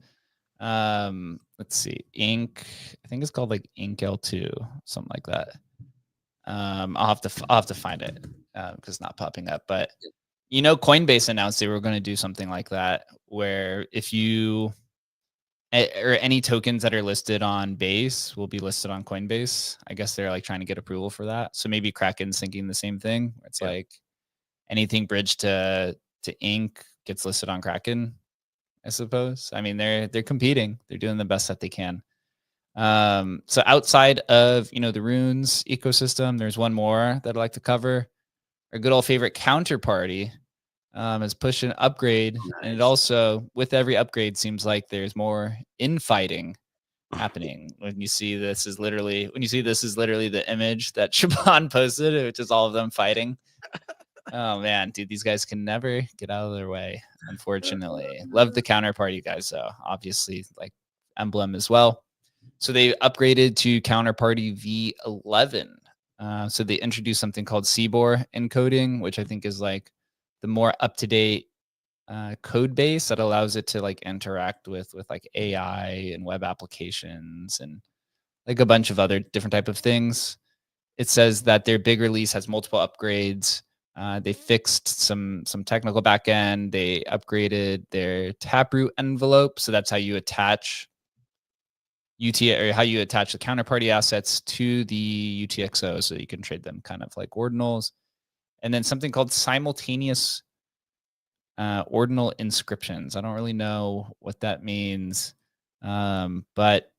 Let's see. Ink. I think it's called like Inkl2, something like that. I'll have to find it because it's not popping up. But you know, Coinbase announced they were going to do something like that, where if you or any tokens that are listed on Base will be listed on Coinbase. I guess they're like trying to get approval for that. So maybe Kraken's thinking the same thing. It's like anything bridged to Ink gets listed on Kraken, I suppose. I mean, they're competing. They're doing the best that they can. So outside of, you know, the runes ecosystem, there's one more that I'd like to cover. Our good old favorite Counterparty is pushing an upgrade. Nice. And it also, with every upgrade, seems like there's more infighting happening. When you see this is literally the image that Shaban posted, which is all of them fighting. Oh man, dude, these guys can never get out of their way, unfortunately. Love the Counterparty guys, though. Obviously, like Emblem as well. So they upgraded to Counterparty V11. So they introduced something called CBOR encoding, which I think is like the more up-to-date code base that allows it to like interact with like AI and web applications and like a bunch of other different type of things. It says that their big release has multiple upgrades. They fixed some technical backend. They upgraded their Taproot envelope. So that's how you attach or how you attach the counterparty assets to the UTXO so you can trade them kind of like ordinals. And then something called simultaneous ordinal inscriptions. I don't really know what that means, but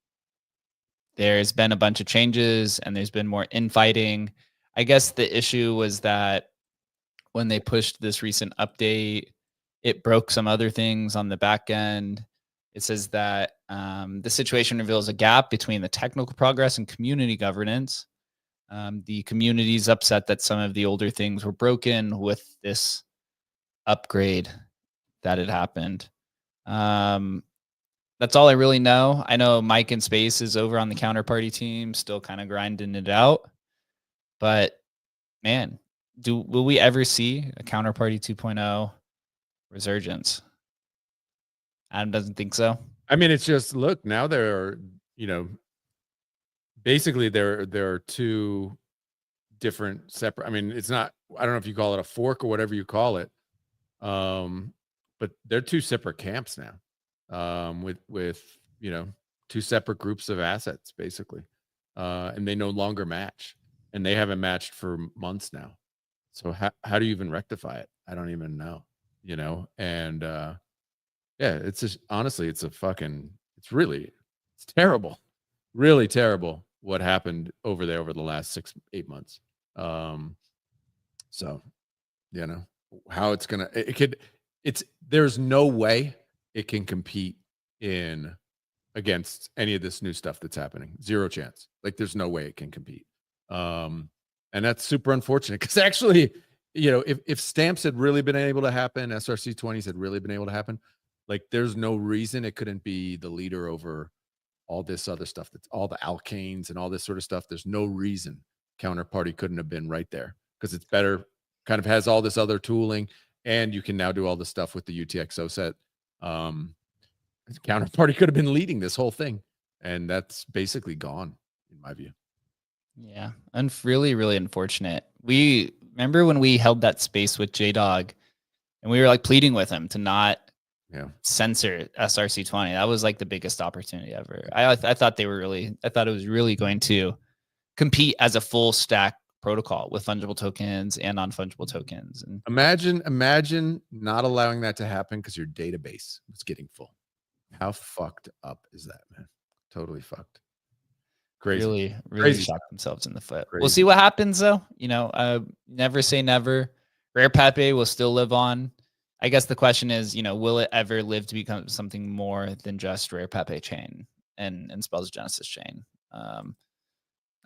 there's been a bunch of changes and there's been more infighting. I guess the issue was that when they pushed this recent update, it broke some other things on the back end. It says that the situation reveals a gap between the technical progress and community governance. The community is upset that some of the older things were broken with this upgrade that had happened. That's all I really know. I know Mike in Space is over on the counterparty team, still kind of grinding it out. But man, will we ever see a counterparty 2.0 resurgence? Adam doesn't think so. I mean, it's just, look, now there are, basically there are two different separate, I mean, it's not, I don't know if you call it a fork or whatever you call it. But they're two separate camps now, with two separate groups of assets, basically. And they no longer match, and they haven't matched for months now. So how do you even rectify it? I don't even know, and yeah, it's just, honestly, it's terrible, really terrible what happened over there over the last 6-8 months. So, how it's gonna, there's no way it can compete against any of this new stuff that's happening. Zero chance. Like, there's no way it can compete. And that's super unfortunate, because actually, if stamps had really been able to happen, SRC20s had really been able to happen, like, there's no reason it couldn't be the leader over all this other stuff, that's all the alkanes and all this sort of stuff. There's no reason counterparty couldn't have been right there, because it's better, kind of has all this other tooling, and you can now do all the stuff with the UTXO set. Counterparty could have been leading this whole thing, and that's basically gone, in my view. Yeah, and really, really unfortunate. We remember when we held that space with J-Dog, and we were like pleading with him to not censor SRC20. That was like the biggest opportunity ever. I thought it was really going to compete as a full stack protocol with fungible tokens and non-fungible tokens. And imagine not allowing that to happen because your database was getting full. How fucked up is that, man? Totally fucked. Crazy. Really Crazy shot themselves in the foot. Crazy. We'll see what happens, though. Never say never. Rare Pepe will still live on. I guess the question is, will it ever live to become something more than just Rare Pepe chain and Spells of Genesis chain? I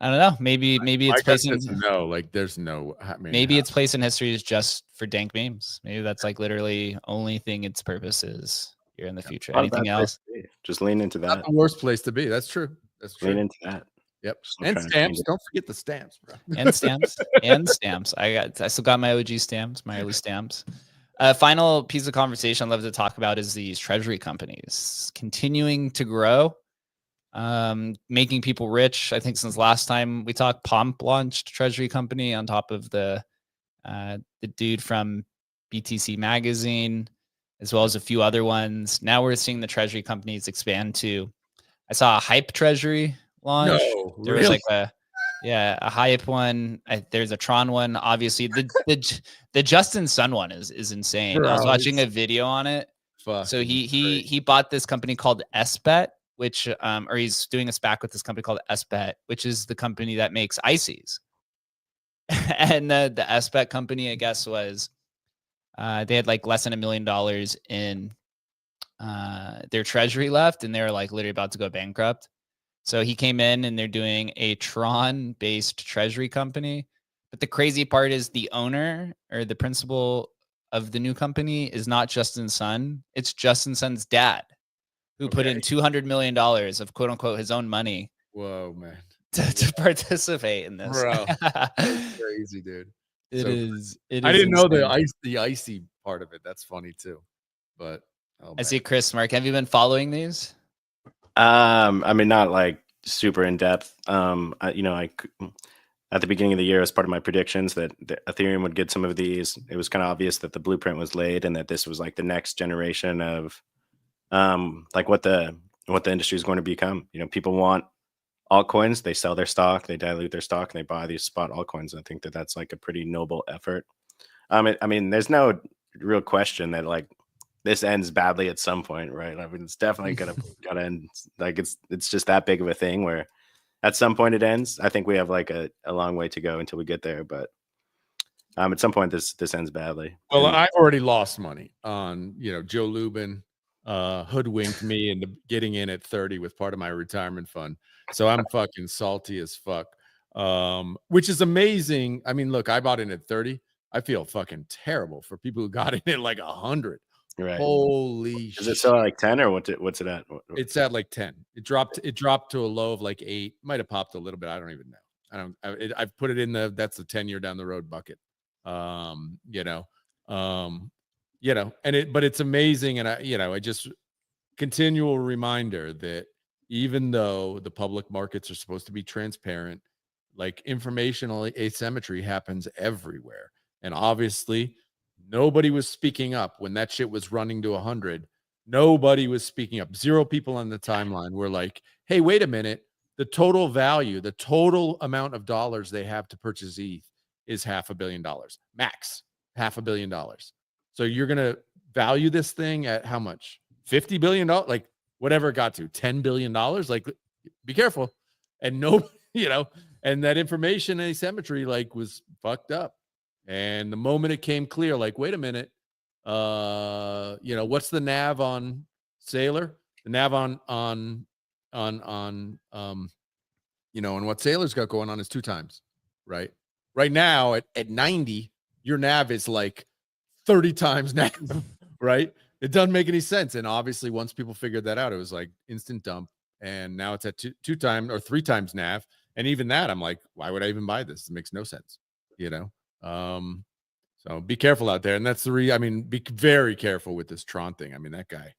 don't know. Maybe it's place in no. Like, there's no. I mean, maybe its place in history is just for dank memes. Maybe that's like literally only thing its purpose is here in the future. Anything else? Just lean into that. Not the worst place to be. That's true. That's true. Lean into that. Yep. And stamps. Don't forget the stamps, bro. And stamps. And stamps. I still got my OG stamps, my early stamps. Final piece of conversation I'd love to talk about is these treasury companies continuing to grow, making people rich. I think since last time we talked, Pomp launched a treasury company on top of the dude from BTC Magazine, as well as a few other ones. Now we're seeing the treasury companies expand to, I saw a Hype treasury launch. No, there was like a Hype one. There's a Tron one. Obviously, the Justin Sun one is insane. Bro, I was watching a video on it. So he bought this company called SBET, which or he's doing a SPAC with this company called SBET, which is the company that makes ICs. And the SBET company, I guess, was they had like less than $1 million in their treasury left, and they were like literally about to go bankrupt. So he came in, and they're doing a Tron-based treasury company. But the crazy part is the owner or the principal of the new company is not Justin Sun. It's Justin Sun's dad, who put in $200 million of quote unquote his own money. Whoa, man. To participate in this. Bro, crazy, dude. It is. I didn't know the icy part of it. That's funny too. But I see Chris Mark. Have you been following these? I mean, not like super in depth. I at the beginning of the year, as part of my predictions that Ethereum would get some of these, it was kind of obvious that the blueprint was laid and that this was like the next generation of like what the what the industry is going to become. You know, people want altcoins, they sell their stock, they dilute their stock, and they buy these spot altcoins. I think that that's like a pretty noble effort. I mean, there's no real question that like this ends badly at some point, right? I mean, it's definitely gonna end. Like it's just that big of a thing where at some point it ends. I think we have like a long way to go until we get there, but at some point this ends badly. Well, And I've already lost money on, you know, Joe Lubin hoodwinked me into getting in at 30 with part of my retirement fund. So I'm fucking salty as fuck. Which is amazing. I mean, look, I bought in at 30. I feel fucking terrible for people who got in at like 100. right. Holy shit. Is it still at like 10 or what's it at? It's at like 10. It dropped to a low of like 8. Might have popped a little bit. I don't even know. I've put it in that's the 10-year down the road bucket. But it's amazing. And I just continual reminder that even though the public markets are supposed to be transparent, like informational asymmetry happens everywhere. And obviously nobody was speaking up when that shit was running to 100. Nobody was speaking up. 0 people on the timeline were like, hey, wait a minute. The total value, the total amount of dollars they have to purchase ETH is $500 million max. $500 million. So you're going to value this thing at how much? $50 billion? Like whatever it got to, $10 billion? Like, be careful. And no, and that information asymmetry like was fucked up. And the moment it came clear, like, wait a minute, what's the NAV on Sailor? The NAV on what Sailor's got going on is 2 times, right? Right now at 90, your NAV is like 30 times NAV, right? It doesn't make any sense. And obviously, once people figured that out, it was like instant dump. And now it's at 2 times or 3 times NAV. And even that, I'm like, why would I even buy this? It makes no sense, So be careful out there. And that's be very careful with this Tron thing. I mean, that guy,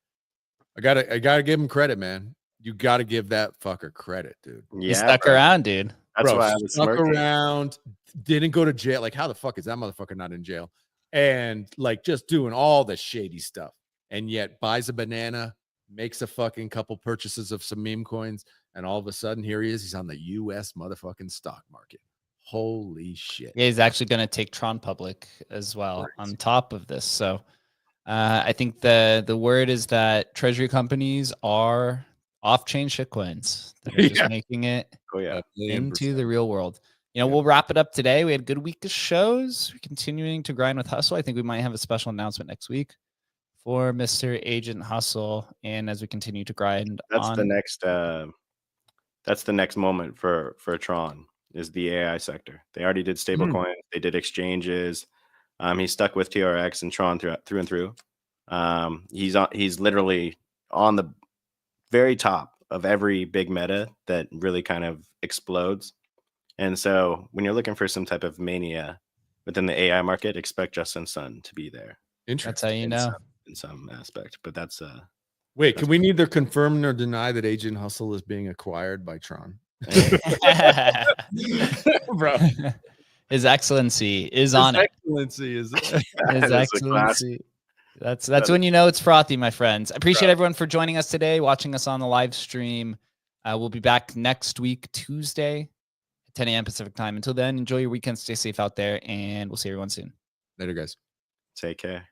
I gotta give him credit, man. You gotta give that fucker credit, dude. Yeah, He stuck around, dude. That's why I was stuck smirking. around, didn't go to jail. Like, how the fuck is that motherfucker not in jail? And like just doing all the shady stuff, and yet buys a banana, makes a fucking couple purchases of some meme coins, and all of a sudden here he is. He's on the US motherfucking stock market. Holy shit. Yeah, he's actually going to take Tron public as well on top of this. So I think the word is that treasury companies are off-chain shitcoins that are just making it into the real world. We'll wrap it up today. We had a good week of shows. We're continuing to grind with Hustle. I think we might have a special announcement next week for Mr. Agent Hustle. And as we continue to grind, that's the next moment for Tron. Is the AI sector. They already did stablecoin. They did exchanges. He's stuck with TRX and Tron through and through. He's literally on the very top of every big meta that really kind of explodes. And so when you're looking for some type of mania within the AI market, expect Justin Sun to be there. That's how you know. In some aspect. But that's wait, can we neither confirm nor deny that Agent Hustle is being acquired by Tron? Bro, His Excellency is on it. His Excellency. That's when you know it's frothy, my friends. I appreciate everyone for joining us today, watching us on the live stream. We'll be back next week, Tuesday, at 10 a.m. Pacific time. Until then, enjoy your weekend. Stay safe out there, and we'll see everyone soon. Later, guys. Take care.